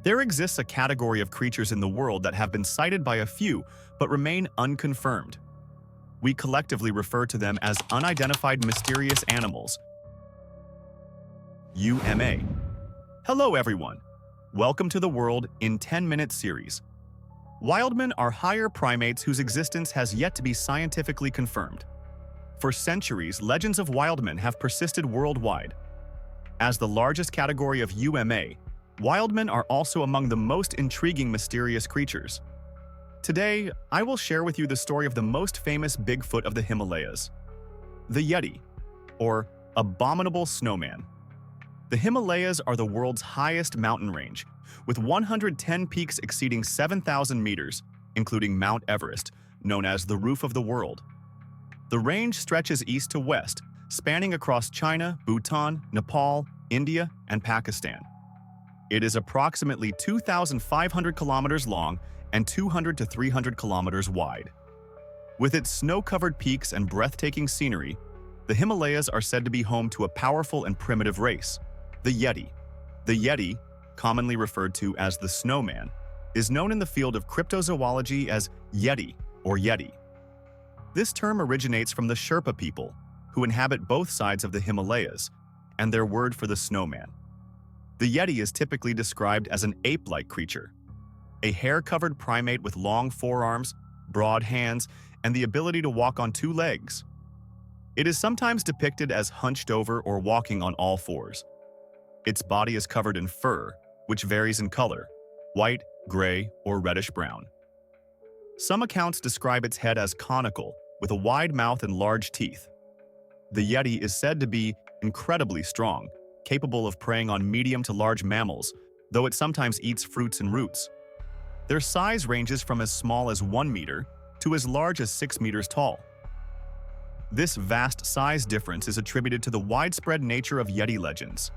There exists a category of creatures in the world that have been sighted by a few but remain unconfirmed. We collectively refer to them as unidentified mysterious animals, UMA. Hello everyone. Welcome to the World in 10-Minute series. Wildmen are higher primates whose existence has yet to be scientifically confirmed. For centuries, legends of wildmen have persisted worldwide. As the largest category of UMA, wildmen are also among the most intriguing mysterious creatures. Today, I will share with you the story of the most famous Bigfoot of the Himalayas, the Yeti, or abominable snowman. The Himalayas are the world's highest mountain range, with 110 peaks exceeding 7,000 meters, including Mount Everest, known as the roof of the world. The range stretches east to west, spanning across China, Bhutan, Nepal, India, and Pakistan. It is approximately 2,500 kilometers long and 200 to 300 kilometers wide. With its snow-covered peaks and breathtaking scenery, the Himalayas are said to be home to a powerful and primitive race, the Yeti. The Yeti, commonly referred to as the snowman, is known in the field of cryptozoology as Yeti or Yeti. This term originates from the Sherpa people, who inhabit both sides of the Himalayas, and their word for the snowman. The Yeti is typically described as an ape-like creature, a hair-covered primate with long forearms, broad hands, and the ability to walk on two legs. It is sometimes depicted as hunched over or walking on all fours. Its body is covered in fur, which varies in color, white, gray, or reddish-brown. Some accounts describe its head as conical, with a wide mouth and large teeth. The Yeti is said to be incredibly strong, capable of preying on medium to large mammals, though it sometimes eats fruits and roots. Their size ranges from as small as 1 meter to as large as 6 meters tall. This vast size difference is attributed to the widespread nature of Yeti legends.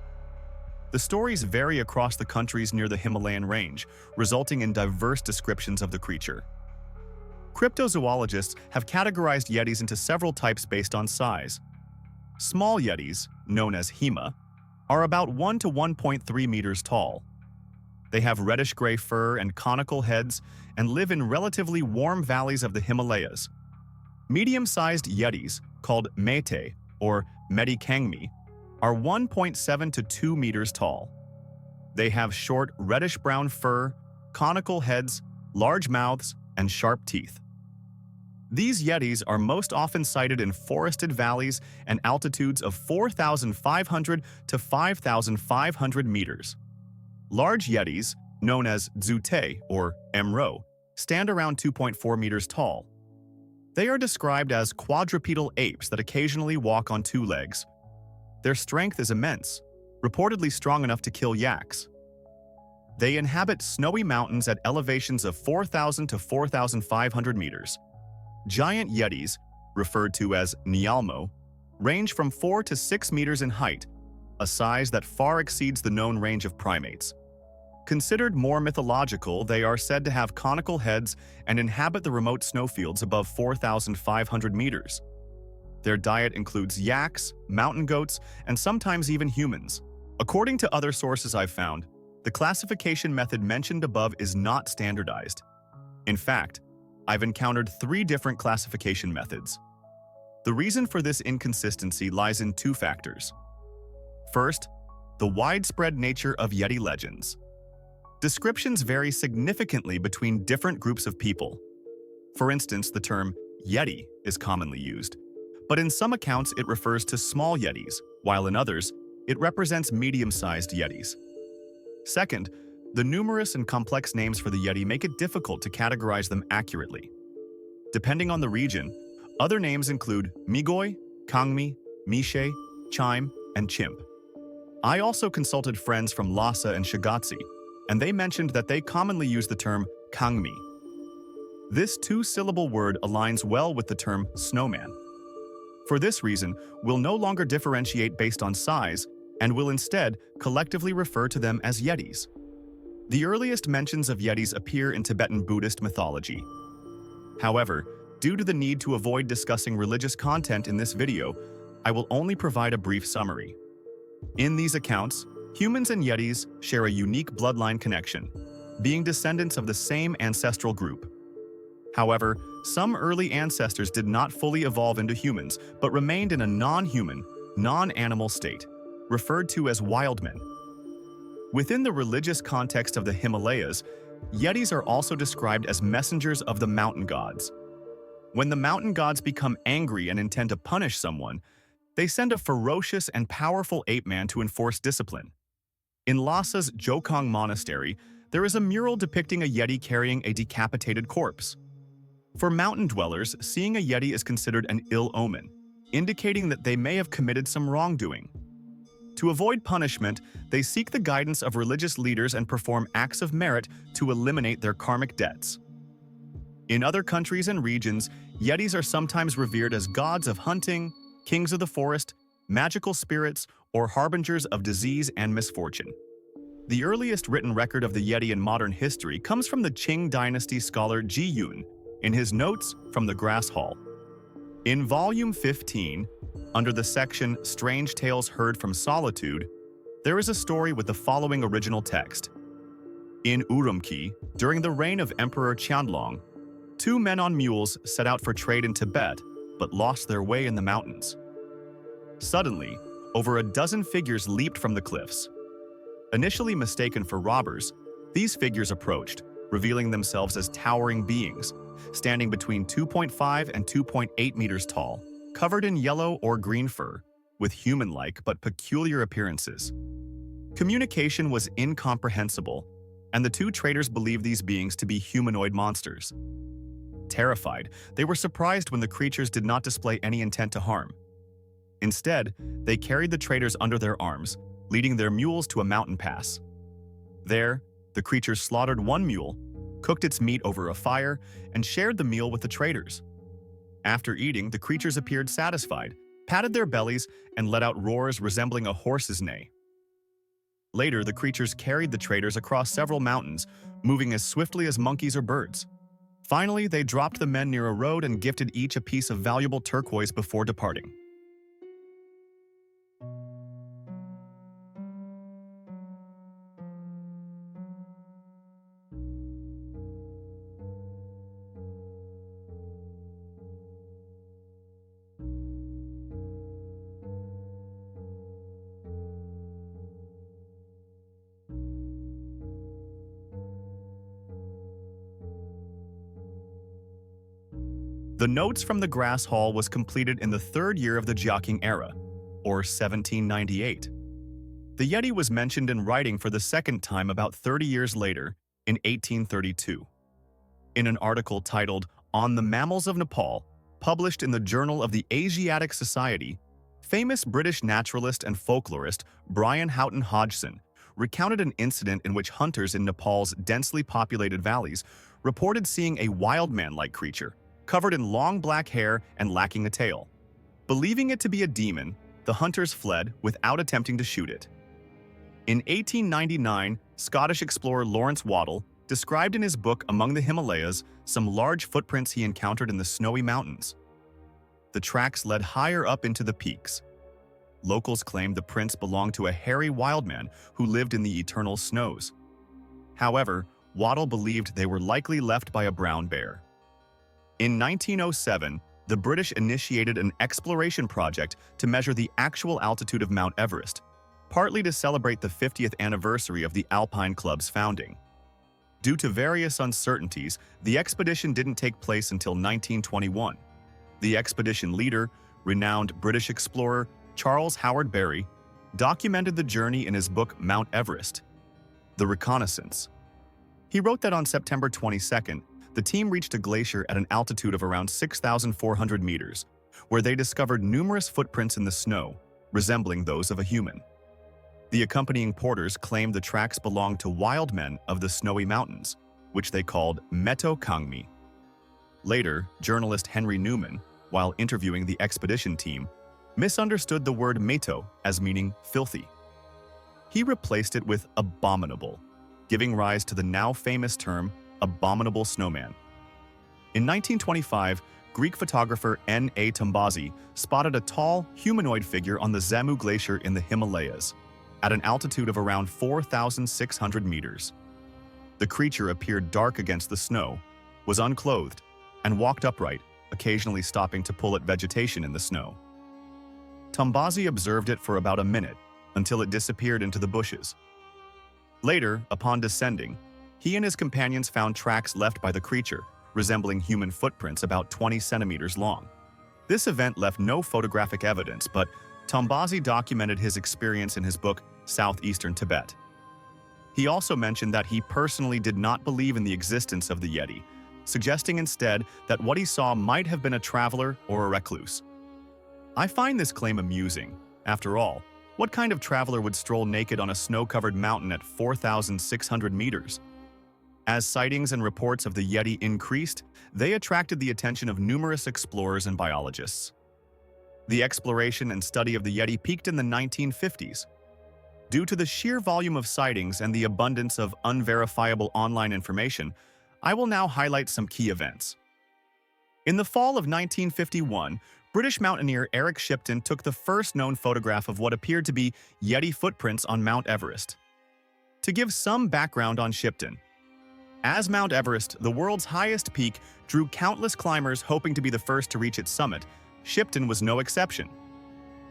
The stories vary across the countries near the Himalayan range, resulting in diverse descriptions of the creature. Cryptozoologists have categorized Yetis into several types based on size. Small Yetis, known as Hima, are about 1 to 1.3 meters tall. They have reddish-gray fur and conical heads and live in relatively warm valleys of the Himalayas. Medium-sized Yetis, called Mete or Medikangmi, are 1.7 to 2 meters tall. They have short reddish-brown fur, conical heads, large mouths, and sharp teeth. These Yetis are most often sighted in forested valleys and altitudes of 4,500 to 5,500 meters. Large Yetis, known as Dzute or Emro, stand around 2.4 meters tall. They are described as quadrupedal apes that occasionally walk on two legs. Their strength is immense, reportedly strong enough to kill yaks. They inhabit snowy mountains at elevations of 4,000 to 4,500 meters. Giant Yetis, referred to as Nyalmo, range from 4 to 6 meters in height, a size that far exceeds the known range of primates. Considered more mythological, they are said to have conical heads and inhabit the remote snowfields above 4,500 meters. Their diet includes yaks, mountain goats, and sometimes even humans. According to other sources I've found, the classification method mentioned above is not standardized. In fact, I've encountered 3 different classification methods. The reason for this inconsistency lies in 2 factors. First, the widespread nature of Yeti legends. Descriptions vary significantly between different groups of people. For instance, the term Yeti is commonly used, but in some accounts it refers to small Yetis, while in others, it represents medium-sized Yetis. Second, the numerous and complex names for the Yeti make it difficult to categorize them accurately. Depending on the region, other names include Migoi, Kangmi, Mishe, Chime, and Chimp. I also consulted friends from Lhasa and Shagatsi, and they mentioned that they commonly use the term Kangmi. This 2-syllable word aligns well with the term snowman. For this reason, we'll no longer differentiate based on size, and will instead collectively refer to them as Yetis. The earliest mentions of Yetis appear in Tibetan Buddhist mythology. However, due to the need to avoid discussing religious content in this video, I will only provide a brief summary. In these accounts, Humans and Yetis share a unique bloodline connection, being descendants of the same ancestral group. However, some early ancestors did not fully evolve into humans, but remained in a non-human, non-animal state, referred to as wild men. Within the religious context of the Himalayas, Yetis are also described as messengers of the mountain gods. When the mountain gods become angry and intend to punish someone, they send a ferocious and powerful ape man to enforce discipline. In Lhasa's Jokong Monastery, there is a mural depicting a Yeti carrying a decapitated corpse. For mountain dwellers, seeing a Yeti is considered an ill omen, indicating that they may have committed some wrongdoing. To avoid punishment, they seek the guidance of religious leaders and perform acts of merit to eliminate their karmic debts. In other countries and regions, Yetis are sometimes revered as gods of hunting, kings of the forest, magical spirits, or harbingers of disease and misfortune. The earliest written record of the Yeti in modern history comes from the Qing dynasty scholar Ji Yun in his Notes from the Grass Hall. In Volume 15, under the section Strange Tales Heard from Solitude, there is a story with the following original text. In Urumqi, during the reign of Emperor Qianlong, 2 men on mules set out for trade in Tibet, but lost their way in the mountains. Suddenly, over a dozen figures leaped from the cliffs. Initially mistaken for robbers, these figures approached, revealing themselves as towering beings, standing between 2.5 and 2.8 meters tall, covered in yellow or green fur, with human-like but peculiar appearances. Communication was incomprehensible, and the 2 traders believed these beings to be humanoid monsters. Terrified, they were surprised when the creatures did not display any intent to harm. Instead, they carried the traders under their arms, leading their mules to a mountain pass. There, the creatures slaughtered one mule, cooked its meat over a fire, and shared the meal with the traders. After eating, the creatures appeared satisfied, patted their bellies, and let out roars resembling a horse's neigh. Later, the creatures carried the traders across several mountains, moving as swiftly as monkeys or birds. Finally, they dropped the men near a road and gifted each a piece of valuable turquoise before departing. The Notes from the Grass Hall was completed in the 3rd year of the Jiaqing era, or 1798. The Yeti was mentioned in writing for the second time about 30 years later, in 1832. In an article titled On the Mammals of Nepal, published in the Journal of the Asiatic Society, famous British naturalist and folklorist Brian Houghton Hodgson recounted an incident in which hunters in Nepal's densely populated valleys reported seeing a wild man-like creature, covered in long black hair and lacking a tail. Believing it to be a demon, the hunters fled without attempting to shoot it. In 1899, Scottish explorer Lawrence Waddell described in his book Among the Himalayas some large footprints he encountered in the snowy mountains. The tracks led higher up into the peaks. Locals claimed the prints belonged to a hairy wild man who lived in the eternal snows. However, Waddell believed they were likely left by a brown bear. In 1907, the British initiated an exploration project to measure the actual altitude of Mount Everest, partly to celebrate the 50th anniversary of the Alpine Club's founding. Due to various uncertainties, the expedition didn't take place until 1921. The expedition leader, renowned British explorer Charles Howard Berry, documented the journey in his book Mount Everest, The Reconnaissance. He wrote that on September 22nd, the team reached a glacier at an altitude of around 6,400 meters, where they discovered numerous footprints in the snow, resembling those of a human. The accompanying porters claimed the tracks belonged to wild men of the snowy mountains, which they called Meto Kangmi. Later, journalist Henry Newman, while interviewing the expedition team, misunderstood the word Meto as meaning filthy. He replaced it with abominable, giving rise to the now famous term abominable snowman. In 1925, Greek photographer N.A. Tombazi spotted a tall, humanoid figure on the Zamu Glacier in the Himalayas. at an altitude of around 4,600 meters. The creature appeared dark against the snow, was unclothed, and walked upright, occasionally stopping to pull at vegetation in the snow. Tombazi observed it for about a minute, until it disappeared into the bushes. Later, upon descending, he and his companions found tracks left by the creature, resembling human footprints about 20 centimeters long. This event left no photographic evidence, but Tombazi documented his experience in his book, Southeastern Tibet. He also mentioned that he personally did not believe in the existence of the Yeti, suggesting instead that what he saw might have been a traveler or a recluse. I find this claim amusing. After all, what kind of traveler would stroll naked on a snow-covered mountain at 4,600 meters? As sightings and reports of the Yeti increased, they attracted the attention of numerous explorers and biologists. The exploration and study of the Yeti peaked in the 1950s. Due to the sheer volume of sightings and the abundance of unverifiable online information, I will now highlight some key events. In the fall of 1951, British mountaineer Eric Shipton took the first known photograph of what appeared to be Yeti footprints on Mount Everest. To give some background on Shipton, as Mount Everest, the world's highest peak, drew countless climbers hoping to be the first to reach its summit, Shipton was no exception.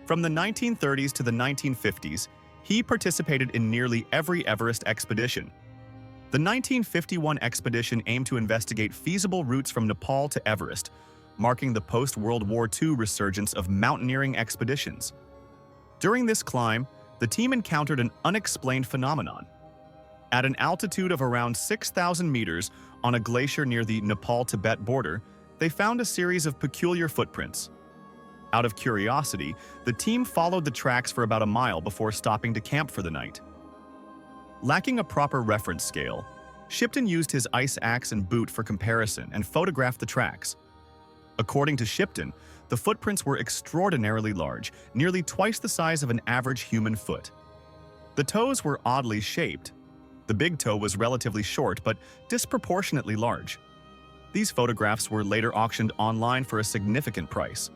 From the 1930s to the 1950s, he participated in nearly every Everest expedition. The 1951 expedition aimed to investigate feasible routes from Nepal to Everest, marking the post-World War II resurgence of mountaineering expeditions. During this climb, the team encountered an unexplained phenomenon. At an altitude of around 6,000 meters on a glacier near the Nepal-Tibet border, they found a series of peculiar footprints. Out of curiosity, the team followed the tracks for about a mile before stopping to camp for the night. Lacking a proper reference scale, Shipton used his ice axe and boot for comparison and photographed the tracks. According to Shipton, the footprints were extraordinarily large, nearly twice the size of an average human foot. The toes were oddly shaped. The big toe was relatively short but disproportionately large. These photographs were later auctioned online for a significant price.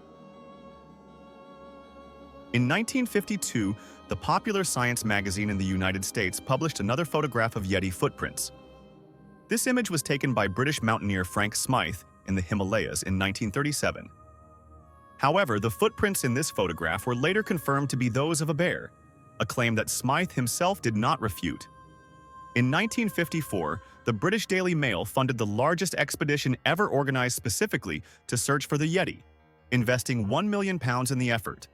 In 1952, the popular science magazine in the United States published another photograph of Yeti footprints. This image was taken by British mountaineer Frank Smythe in the Himalayas in 1937. However, the footprints in this photograph were later confirmed to be those of a bear, a claim that Smythe himself did not refute. In 1954, the British Daily Mail funded the largest expedition ever organized specifically to search for the Yeti, investing £1 million in the effort.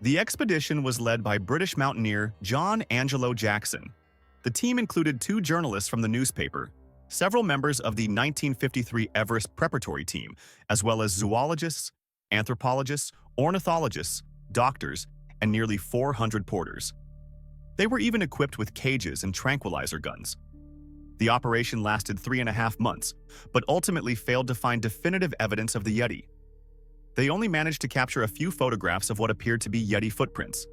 The expedition was led by British mountaineer John Angelo Jackson. The team included 2 journalists from the newspaper, several members of the 1953 Everest preparatory team, as well as zoologists, anthropologists, ornithologists, doctors, and nearly 400 porters. They were even equipped with cages and tranquilizer guns. The operation lasted 3.5 months, but ultimately failed to find definitive evidence of the Yeti. They only managed to capture a few photographs of what appeared to be Yeti footprints.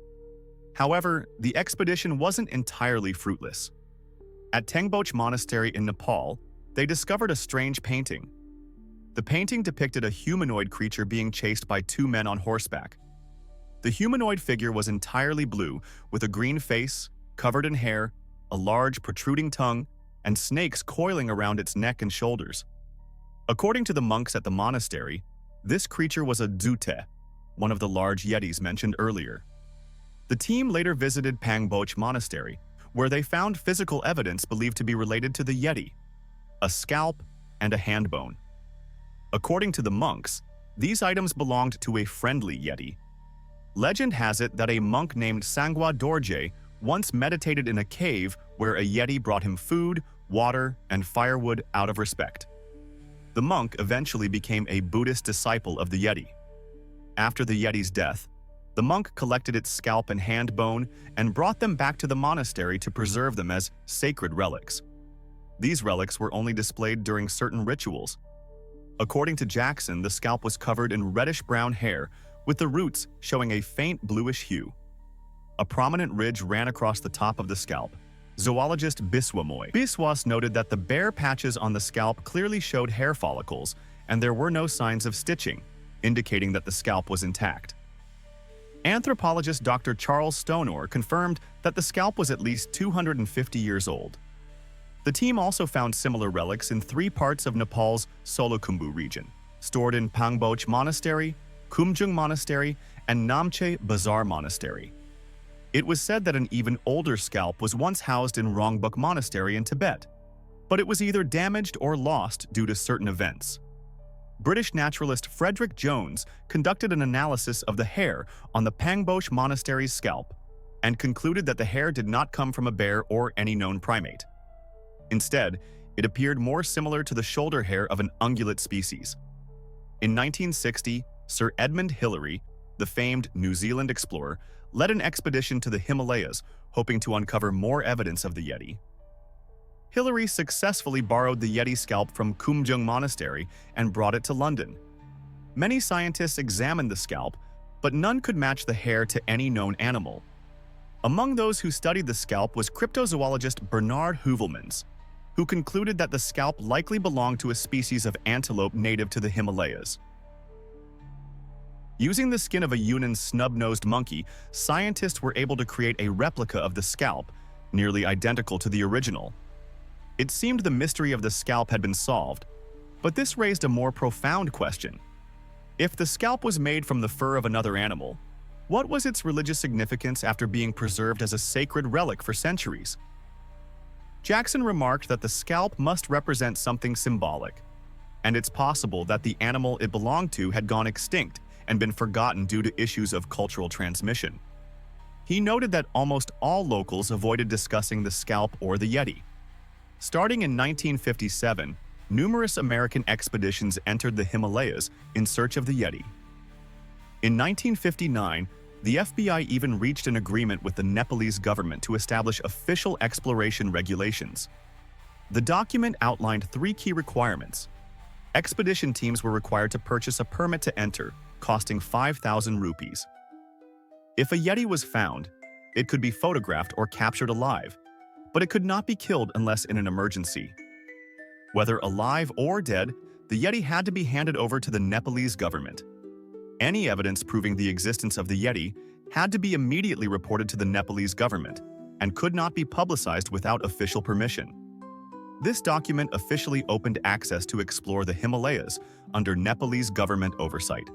However, the expedition wasn't entirely fruitless. At Tengboche Monastery in Nepal, they discovered a strange painting. The painting depicted a humanoid creature being chased by 2 men on horseback. The humanoid figure was entirely blue, with a green face, covered in hair, a large protruding tongue, and snakes coiling around its neck and shoulders. According to the monks at the monastery, this creature was a dzute, one of the large Yetis mentioned earlier. The team later visited Tengboche Monastery, where they found physical evidence believed to be related to the Yeti, a scalp and a hand bone. According to the monks, these items belonged to a friendly Yeti. Legend has it that a monk named Sangwa Dorje once meditated in a cave where a Yeti brought him food, water, and firewood out of respect. The monk eventually became a Buddhist disciple of the Yeti. After the Yeti's death, the monk collected its scalp and hand bone and brought them back to the monastery to preserve them as sacred relics. These relics were only displayed during certain rituals. According to Jackson, the scalp was covered in reddish-brown hair, with the roots showing a faint bluish hue. A prominent ridge ran across the top of the scalp. Zoologist Biswas noted that the bare patches on the scalp clearly showed hair follicles, and there were no signs of stitching, indicating that the scalp was intact. Anthropologist Dr. Charles Stonor confirmed that the scalp was at least 250 years old. The team also found similar relics in 3 parts of Nepal's Solukhumbu region, stored in Pangboch Monastery, Kumjung Monastery, and Namche Bazaar Monastery. It was said that an even older scalp was once housed in Rongbuk Monastery in Tibet, but it was either damaged or lost due to certain events. British naturalist Frederick Jones conducted an analysis of the hair on the Pangboch Monastery's scalp and concluded that the hair did not come from a bear or any known primate. Instead, it appeared more similar to the shoulder hair of an ungulate species. In 1960, Sir Edmund Hillary, the famed New Zealand explorer, led an expedition to the Himalayas, hoping to uncover more evidence of the Yeti. Hillary successfully borrowed the Yeti scalp from Kumjung Monastery and brought it to London. Many scientists examined the scalp, but none could match the hair to any known animal. Among those who studied the scalp was cryptozoologist Bernard Heuvelmans, who concluded that the scalp likely belonged to a species of antelope native to the Himalayas. Using the skin of a Yunnan snub-nosed monkey, scientists were able to create a replica of the scalp, nearly identical to the original. It seemed the mystery of the scalp had been solved, but this raised a more profound question. If the scalp was made from the fur of another animal, what was its religious significance after being preserved as a sacred relic for centuries? Jackson remarked that the scalp must represent something symbolic, and it's possible that the animal it belonged to had gone extinct and been forgotten due to issues of cultural transmission. He noted that almost all locals avoided discussing the scalp or the Yeti. Starting in 1957, numerous American expeditions entered the Himalayas in search of the Yeti. In 1959, the FBI even reached an agreement with the Nepalese government to establish official exploration regulations. The document outlined 3 key requirements. Expedition teams were required to purchase a permit to enter, costing 5,000 rupees. If a Yeti was found, it could be photographed or captured alive, but it could not be killed unless in an emergency. Whether alive or dead, the Yeti had to be handed over to the Nepalese government. Any evidence proving the existence of the Yeti had to be immediately reported to the Nepalese government and could not be publicized without official permission. This document officially opened access to explore the Himalayas under Nepalese government oversight.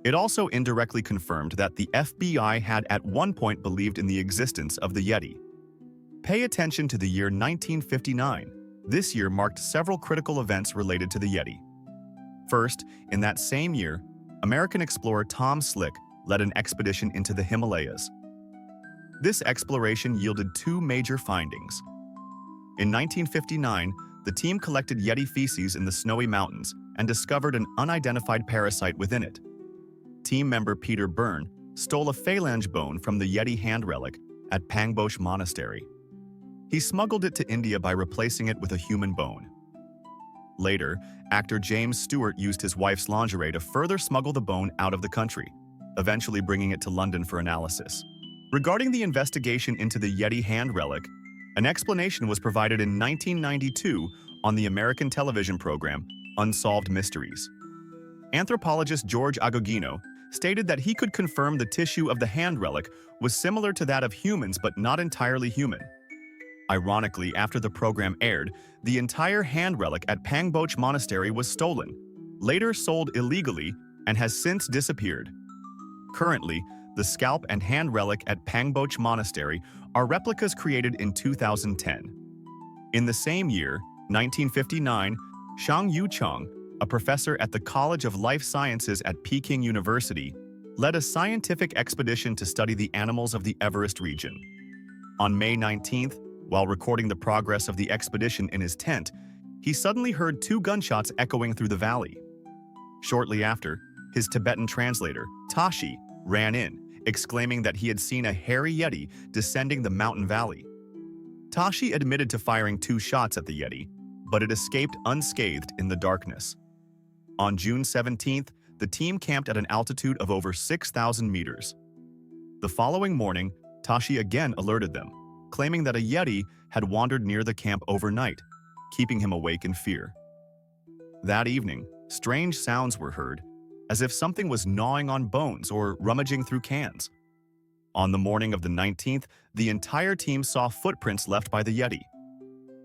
It also indirectly confirmed that the FBI had at one point believed in the existence of the Yeti. Pay attention to the year 1959. This year marked several critical events related to the Yeti. First, in that same year, American explorer Tom Slick led an expedition into the Himalayas. This exploration yielded 2 major findings. In 1959, the team collected Yeti feces in the Snowy Mountains and discovered an unidentified parasite within it. Team member Peter Byrne stole a phalange bone from the Yeti hand relic at Pangboch Monastery. He smuggled it to India by replacing it with a human bone. Later, actor James Stewart used his wife's lingerie to further smuggle the bone out of the country, eventually bringing it to London for analysis. Regarding the investigation into the Yeti hand relic, an explanation was provided in 1992 on the American television program Unsolved Mysteries. Anthropologist George Agogino stated that he could confirm the tissue of the hand relic was similar to that of humans but not entirely human. Ironically, after the program aired, the entire hand relic at Pangboch Monastery was stolen, later sold illegally, and has since disappeared. Currently, the scalp and hand relic at Pangboch Monastery are replicas created in 2010. In the same year, 1959, Shang Yu Cheng, a professor at the College of Life Sciences at Peking University, led a scientific expedition to study the animals of the Everest region. On May 19th, while recording the progress of the expedition in his tent, he suddenly heard 2 gunshots echoing through the valley. Shortly after, his Tibetan translator, Tashi, ran in, exclaiming that he had seen a hairy Yeti descending the mountain valley. Tashi admitted to firing 2 shots at the Yeti, but it escaped unscathed in the darkness. On June 17th, the team camped at an altitude of over 6,000 meters. The following morning, Tashi again alerted them, claiming that a Yeti had wandered near the camp overnight, keeping him awake in fear. That evening, strange sounds were heard, as if something was gnawing on bones or rummaging through cans. On the morning of the 19th, the entire team saw footprints left by the Yeti.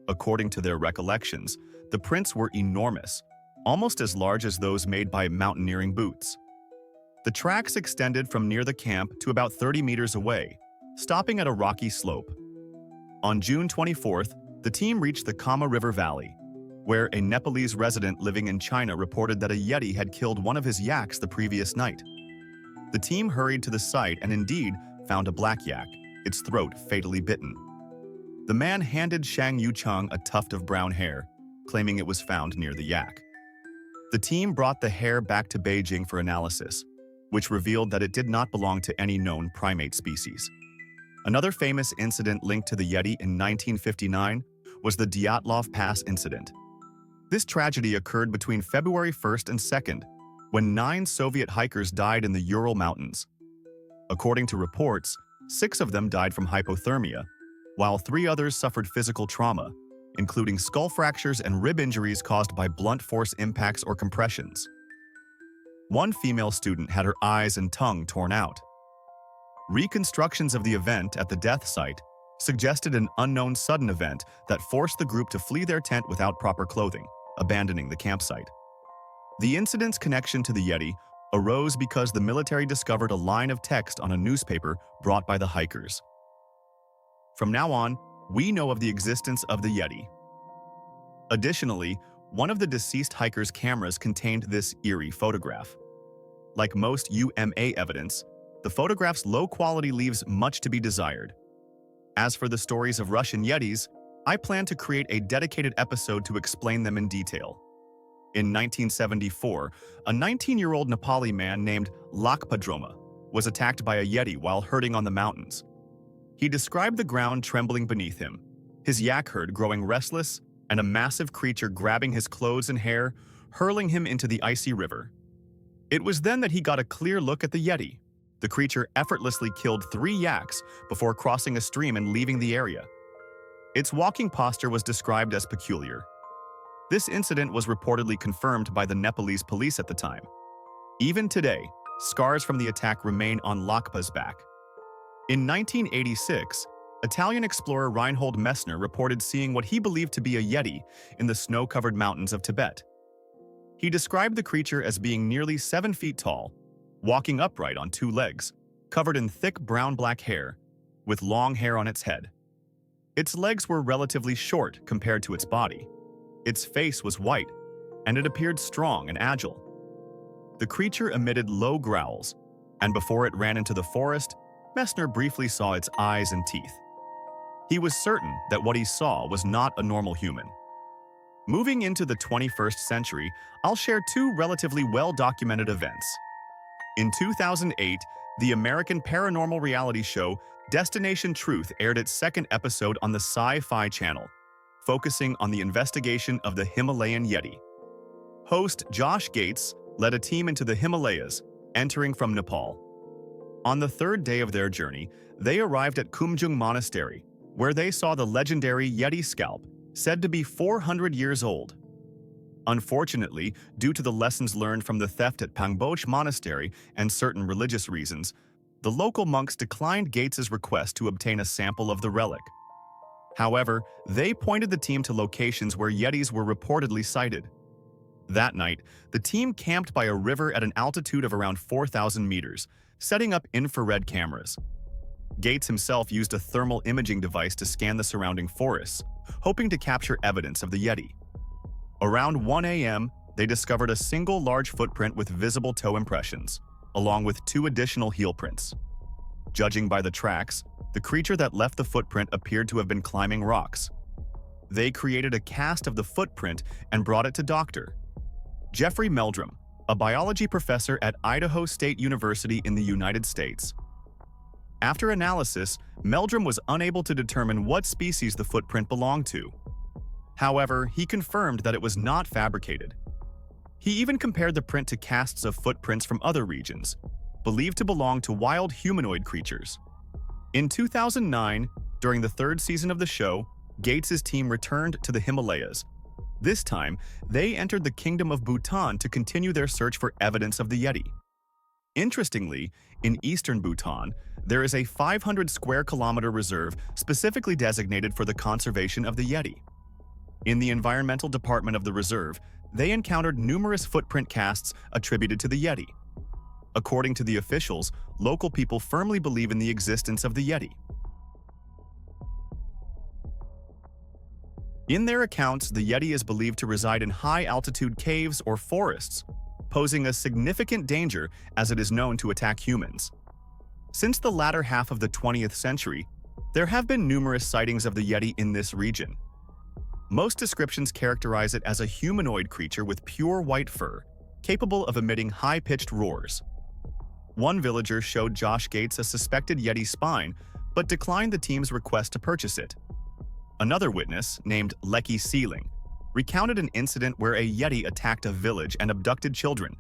According to their recollections, the prints were enormous, almost as large as those made by mountaineering boots. The tracks extended from near the camp to about 30 meters away, stopping at a rocky slope. On June 24th, the team reached the Kama River Valley, where a Nepalese resident living in China reported that a Yeti had killed one of his yaks the previous night. The team hurried to the site and indeed found a black yak, its throat fatally bitten. The man handed Shang Yucheng a tuft of brown hair, claiming it was found near the yak. The team brought the hair back to Beijing for analysis, which revealed that it did not belong to any known primate species. Another famous incident linked to the Yeti in 1959 was the Dyatlov Pass incident. This tragedy occurred between February 1st and 2nd, when 9 Soviet hikers died in the Ural Mountains. According to reports, 6 of them died from hypothermia, while 3 others suffered physical trauma, including skull fractures and rib injuries caused by blunt force impacts or compressions. One female student had her eyes and tongue torn out. Reconstructions of the event at the death site suggested an unknown sudden event that forced the group to flee their tent without proper clothing, abandoning the campsite. The incident's connection to the Yeti arose because the military discovered a line of text on a newspaper brought by the hikers. From now on, we know of the existence of the Yeti. Additionally, one of the deceased hikers' cameras contained this eerie photograph. Like most UMA evidence, the photograph's low quality leaves much to be desired. As for the stories of Russian Yetis, I plan to create a dedicated episode to explain them in detail. In 1974, a 19-year-old Nepali man named Lakpadroma was attacked by a Yeti while herding on the mountains. He described the ground trembling beneath him, his yak herd growing restless, and a massive creature grabbing his clothes and hair, hurling him into the icy river. It was then that he got a clear look at the Yeti. The creature effortlessly killed 3 yaks before crossing a stream and leaving the area. Its walking posture was described as peculiar. This incident was reportedly confirmed by the Nepalese police at the time. Even today, scars from the attack remain on Lakpa's back. In 1986, Italian explorer Reinhold Messner reported seeing what he believed to be a Yeti in the snow-covered mountains of Tibet. He described the creature as being nearly 7 feet tall, walking upright on 2 legs, covered in thick brown-black hair, with long hair on its head. Its legs were relatively short compared to its body. Its face was white, and it appeared strong and agile. The creature emitted low growls, and before it ran into the forest, Messner briefly saw its eyes and teeth. He was certain that what he saw was not a normal human. Moving into the 21st century, I'll share 2 relatively well-documented events. In 2008, the American paranormal reality show Destination Truth aired its 2nd episode on the Sci-Fi Channel, focusing on the investigation of the Himalayan Yeti. Host Josh Gates led a team into the Himalayas, entering from Nepal. On the 3rd day of their journey, they arrived at Kumjung Monastery, where they saw the legendary Yeti scalp, said to be 400 years old. Unfortunately, due to the lessons learned from the theft at Pangboche Monastery and certain religious reasons, the local monks declined Gates's request to obtain a sample of the relic. However, they pointed the team to locations where Yetis were reportedly sighted. That night, the team camped by a river at an altitude of around 4,000 meters, setting up infrared cameras. Gates himself used a thermal imaging device to scan the surrounding forests, hoping to capture evidence of the Yeti. Around 1 a.m., they discovered a single large footprint with visible toe impressions, along with 2 additional heel prints. Judging by the tracks, the creature that left the footprint appeared to have been climbing rocks. They created a cast of the footprint and brought it to Dr. Jeffrey Meldrum, a biology professor at Idaho State University in the United States. After analysis, Meldrum was unable to determine what species the footprint belonged to. However, he confirmed that it was not fabricated. He even compared the print to casts of footprints from other regions, believed to belong to wild humanoid creatures. In 2009, during the 3rd season of the show, Gates's team returned to the Himalayas, This time, they entered the Kingdom of Bhutan to continue their search for evidence of the Yeti. Interestingly, in eastern Bhutan, there is a 500 square kilometer reserve specifically designated for the conservation of the Yeti. In the environmental department of the reserve, they encountered numerous footprint casts attributed to the Yeti. According to the officials, local people firmly believe in the existence of the Yeti. In their accounts, the Yeti is believed to reside in high-altitude caves or forests, posing a significant danger as it is known to attack humans. Since the latter half of the 20th century, there have been numerous sightings of the Yeti in this region. Most descriptions characterize it as a humanoid creature with pure white fur, capable of emitting high-pitched roars. One villager showed Josh Gates a suspected Yeti spine, but declined the team's request to purchase it. Another witness, named Lecky Sealing, recounted an incident where a Yeti attacked a village and abducted children.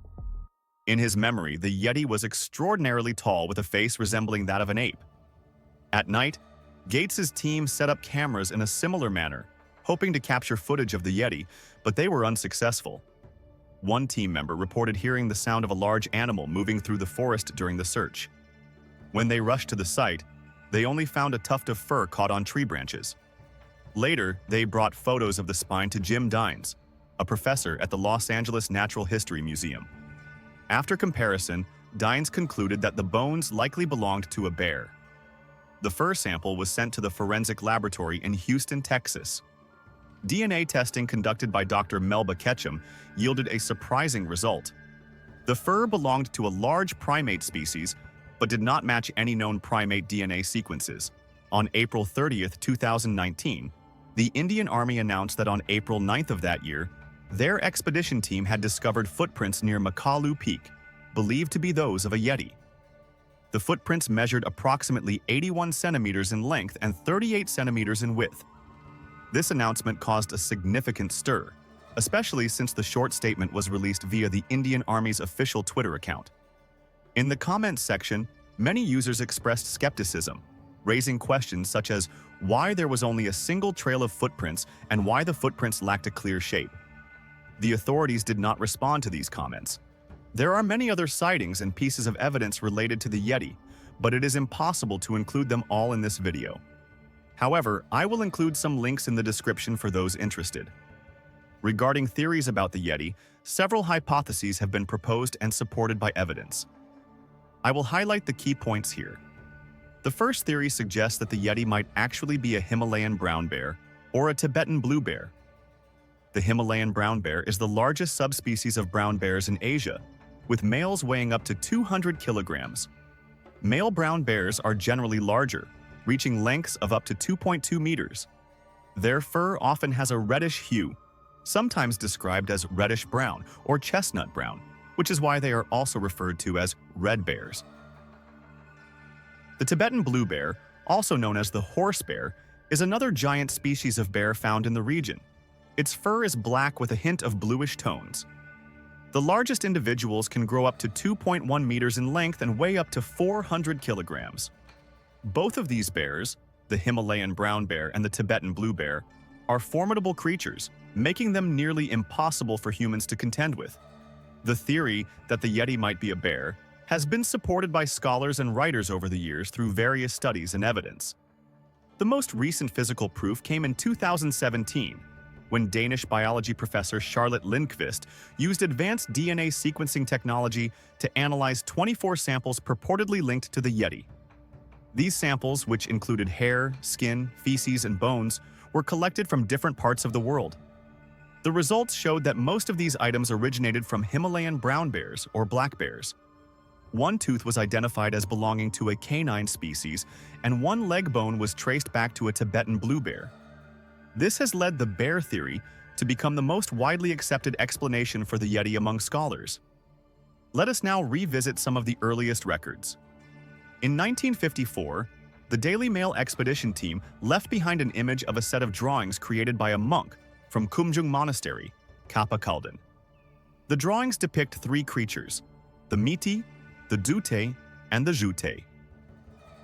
In his memory, the Yeti was extraordinarily tall with a face resembling that of an ape. At night, Gates's team set up cameras in a similar manner, hoping to capture footage of the Yeti, but they were unsuccessful. One team member reported hearing the sound of a large animal moving through the forest during the search. When they rushed to the site, they only found a tuft of fur caught on tree branches. Later, they brought photos of the spine to Jim Dines, a professor at the Los Angeles Natural History Museum. After comparison, Dines concluded that the bones likely belonged to a bear. The fur sample was sent to the forensic laboratory in Houston, Texas. DNA testing conducted by Dr. Melba Ketchum yielded a surprising result. The fur belonged to a large primate species, but did not match any known primate DNA sequences. On April 30, 2019, the Indian Army announced that on April 9th of that year, their expedition team had discovered footprints near Makalu Peak, believed to be those of a Yeti. The footprints measured approximately 81 centimeters in length and 38 centimeters in width. This announcement caused a significant stir, especially since the short statement was released via the Indian Army's official Twitter account. In the comments section, many users expressed skepticism, raising questions such as why there was only a single trail of footprints and why the footprints lacked a clear shape. The authorities did not respond to these comments. There are many other sightings and pieces of evidence related to the Yeti, but it is impossible to include them all in this video. However, I will include some links in the description for those interested. Regarding theories about the Yeti, several hypotheses have been proposed and supported by evidence. I will highlight the key points here. The first theory suggests that the Yeti might actually be a Himalayan brown bear or a Tibetan blue bear. The Himalayan brown bear is the largest subspecies of brown bears in Asia, with males weighing up to 200 kilograms. Male brown bears are generally larger, reaching lengths of up to 2.2 meters. Their fur often has a reddish hue, sometimes described as reddish-brown or chestnut-brown, which is why they are also referred to as red bears. The Tibetan blue bear, also known as the horse bear, is another giant species of bear found in the region. Its fur is black with a hint of bluish tones. The largest individuals can grow up to 2.1 meters in length and weigh up to 400 kilograms. Both of these bears, the Himalayan brown bear and the Tibetan blue bear, are formidable creatures, making them nearly impossible for humans to contend with. The theory that the Yeti might be a bear has been supported by scholars and writers over the years through various studies and evidence. The most recent physical proof came in 2017, when Danish biology professor Charlotte Lindqvist used advanced DNA sequencing technology to analyze 24 samples purportedly linked to the Yeti. These samples, which included hair, skin, feces, and bones, were collected from different parts of the world. The results showed that most of these items originated from Himalayan brown bears or black bears. One tooth was identified as belonging to a canine species, and one leg bone was traced back to a Tibetan blue bear. This has led the bear theory to become the most widely accepted explanation for the Yeti among scholars. Let us now revisit some of the earliest records. In 1954, the Daily Mail expedition team left behind an image of a set of drawings created by a monk from Kumjung Monastery, Kappa Kalden. The drawings depict three creatures: the Miti, the Dute, and the Jute.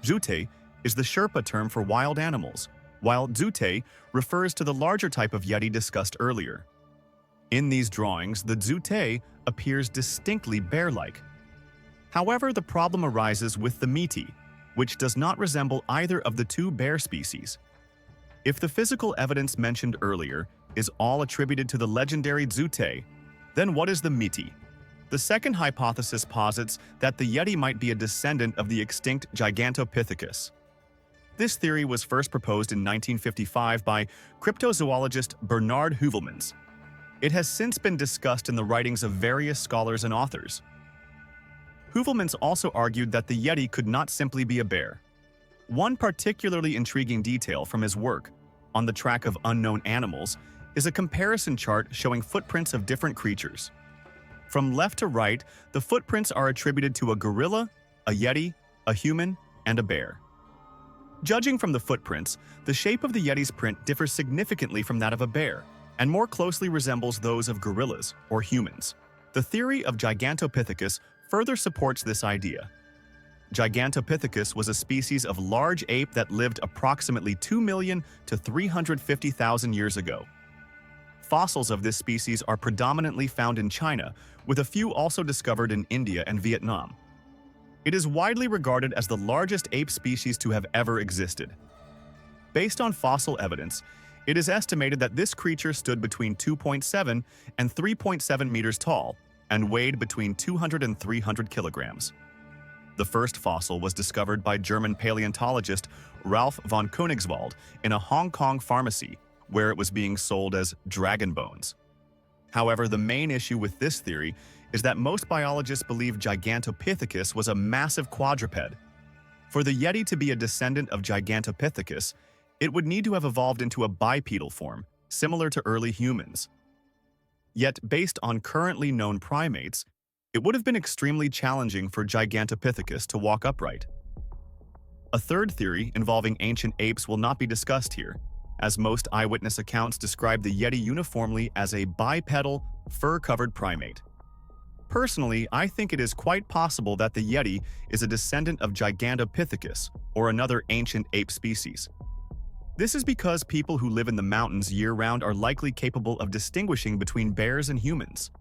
Jute is the Sherpa term for wild animals, while Dute refers to the larger type of Yeti discussed earlier. In these drawings, the Zute appears distinctly bear-like. However, the problem arises with the Yeti, which does not resemble either of the two bear species. If the physical evidence mentioned earlier is all attributed to the legendary Zute, then what is the Yeti? The second hypothesis posits that the Yeti might be a descendant of the extinct Gigantopithecus. This theory was first proposed in 1955 by cryptozoologist Bernard Heuvelmans. It has since been discussed in the writings of various scholars and authors. Heuvelmans also argued that the Yeti could not simply be a bear. One particularly intriguing detail from his work, On the Track of Unknown Animals, is a comparison chart showing footprints of different creatures. From left to right, the footprints are attributed to a gorilla, a Yeti, a human, and a bear. Judging from the footprints, the shape of the Yeti's print differs significantly from that of a bear, and more closely resembles those of gorillas or humans. The theory of Gigantopithecus further supports this idea. Gigantopithecus was a species of large ape that lived approximately 2 million to 350,000 years ago. Fossils of this species are predominantly found in China, with a few also discovered in India and Vietnam. It is widely regarded as the largest ape species to have ever existed. Based on fossil evidence, it is estimated that this creature stood between 2.7 and 3.7 meters tall and weighed between 200 and 300 kilograms. The first fossil was discovered by German paleontologist Ralph von Koenigswald in a Hong Kong pharmacy, where it was being sold as dragon bones. However, the main issue with this theory is that most biologists believe Gigantopithecus was a massive quadruped. For the Yeti to be a descendant of Gigantopithecus, it would need to have evolved into a bipedal form, similar to early humans. Yet, based on currently known primates, it would have been extremely challenging for Gigantopithecus to walk upright. A third theory involving ancient apes will not be discussed here, as most eyewitness accounts describe the Yeti uniformly as a bipedal, fur-covered primate. Personally, I think it is quite possible that the Yeti is a descendant of Gigantopithecus, or another ancient ape species. This is because people who live in the mountains year-round are likely capable of distinguishing between bears and humans.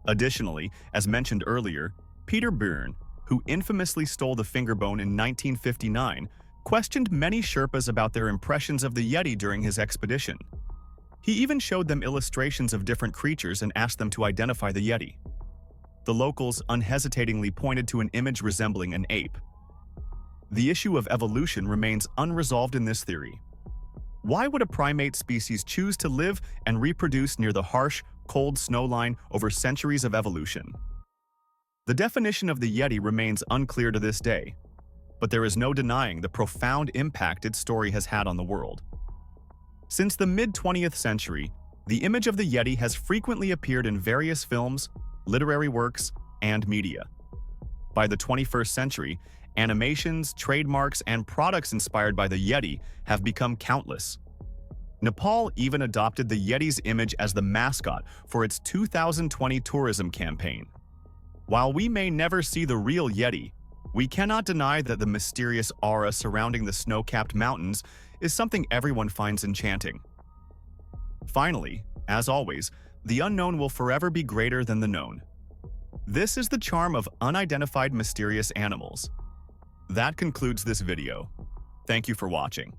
Additionally, as mentioned earlier, Peter Byrne, who infamously stole the finger bone in 1959, questioned many Sherpas about their impressions of the Yeti during his expedition. He even showed them illustrations of different creatures and asked them to identify the Yeti. The locals unhesitatingly pointed to an image resembling an ape. The issue of evolution remains unresolved in this theory. Why would a primate species choose to live and reproduce near the harsh, cold snowline over centuries of evolution? The definition of the Yeti remains unclear to this day, but there is no denying the profound impact its story has had on the world. Since the mid-20th century, the image of the Yeti has frequently appeared in various films, literary works, and media. By the 21st century, animations, trademarks, and products inspired by the Yeti have become countless. Nepal even adopted the Yeti's image as the mascot for its 2020 tourism campaign. While we may never see the real Yeti, we cannot deny that the mysterious aura surrounding the snow-capped mountains is something everyone finds enchanting. Finally, as always, the unknown will forever be greater than the known. This is the charm of unidentified mysterious animals. That concludes this video. Thank you for watching.